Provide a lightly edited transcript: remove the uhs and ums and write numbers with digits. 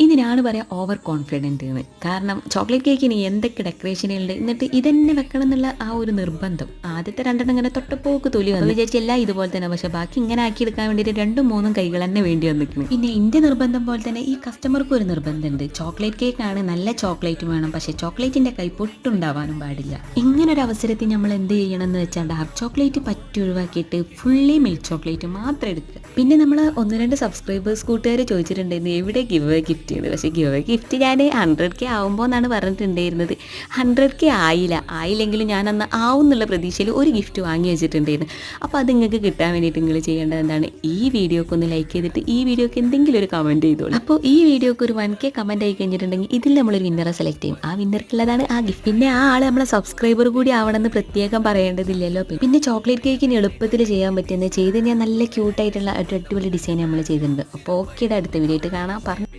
ഇതിനാണ് പറയാം over confident എന്ന്. കാരണം ചോക്ലേറ്റ് കേക്കിന് എന്തൊക്കെ ഡെക്കറേഷനുകളുണ്ട്, എന്നിട്ട് ഇതന്നെ വെക്കണം എന്നുള്ള ആ ഒരു നിർബന്ധം. ആദ്യത്തെ രണ്ടെണ്ണം ഇങ്ങനെ തൊട്ടപ്പോക്ക് തൊലി വന്നു വിചാരിച്ച് എല്ലാം ഇതുപോലെ തന്നെ, പക്ഷെ ബാക്കി ഇങ്ങനെ ആക്കിയെടുക്കാൻ വേണ്ടിയിട്ട് 2-3 കൈകൾ തന്നെ വേണ്ടി വന്നിരിക്കുന്നു. പിന്നെ എൻ്റെ നിർബന്ധം പോലെ തന്നെ ഈ കസ്റ്റമർക്കും ഒരു നിർബന്ധമുണ്ട്. ചോക്ലേറ്റ് കേക്കാണ്, നല്ല ചോക്ലേറ്റ് വേണം, പക്ഷേ ചോക്ലേറ്റിൻ്റെ കൈ പൊട്ടുണ്ടാവാനും പാടില്ല. ഇങ്ങനൊരു അവസരത്തിൽ നമ്മൾ എന്ത് ചെയ്യണം എന്ന് വെച്ചാൽ ഡാർക്ക് ചോക്ലേറ്റ് പറ്റി ഒഴിവാക്കിയിട്ട് ഫുള്ളി മിൽക്ക് ചോക്ലേറ്റ് മാത്രം എടുക്കുക. പിന്നെ നമ്മൾ 1-2 സബ്സ്ക്രൈബേഴ്സ് കൂട്ടുകാർ ചോദിച്ചിട്ടുണ്ടായിരുന്നു എവിടെ ഗിവ് ഗിഫ്റ്റ് ചെയ്യുന്നത്. പക്ഷേ ഗിവ് ഗിഫ്റ്റ് ഞാൻ 100K ആവുമ്പോൾ എന്നാണ് പറഞ്ഞിട്ടുണ്ടായിരുന്നത്. 100K ആയില്ലെങ്കിലും ഞാൻ അന്ന് ആവും എന്നുള്ള പ്രതീക്ഷയിൽ ഒരു ഗിഫ്റ്റ് വാങ്ങി വെച്ചിട്ടുണ്ടായിരുന്നു. അപ്പോൾ അത് നിങ്ങൾക്ക് കിട്ടാൻ വേണ്ടിയിട്ട് നിങ്ങൾ ചെയ്യേണ്ടത് എന്താണ്, ഈ വീഡിയോക്ക് ഒന്ന് ലൈക്ക് ചെയ്തിട്ട് ഈ വീഡിയോക്ക് എന്തെങ്കിലും ഒരു കമൻറ്റ് ചെയ്തോളൂ. അപ്പോൾ ഈ വീഡിയോക്ക് ഒരു 1K കമൻറ്റ് ആയി കഴിഞ്ഞിട്ടുണ്ടെങ്കിൽ ഇതിൽ നമ്മളൊരു വിന്നറെ സെലക്ട് ചെയ്യും. ആ വിന്നർക്കുള്ളതാണ് ആ ഗിഫ്റ്റ്. പിന്നെ ആ ആൾ നമ്മളെ സബ്സ്ക്രൈബർ കൂടി ആവണമെന്ന് പ്രത്യേകം പറയേണ്ടതില്ലല്ലോ. പിന്നെ ചോക്ലേറ്റ് കേക്കിന് എളുപ്പത്തിൽ ചെയ്യാൻ പറ്റുന്നത് ചെയ്ത് ഞാൻ നല്ല ക്യൂട്ടായിട്ടുള്ള ഒരു അടിപൊളി ഡിസൈൻ നമ്മൾ ചെയ്തിട്ടുണ്ട്. അപ്പോൾ ഓക്കേയുടെ അടുത്ത വീഡിയോ ആയിട്ട് കാണാം. പറഞ്ഞു.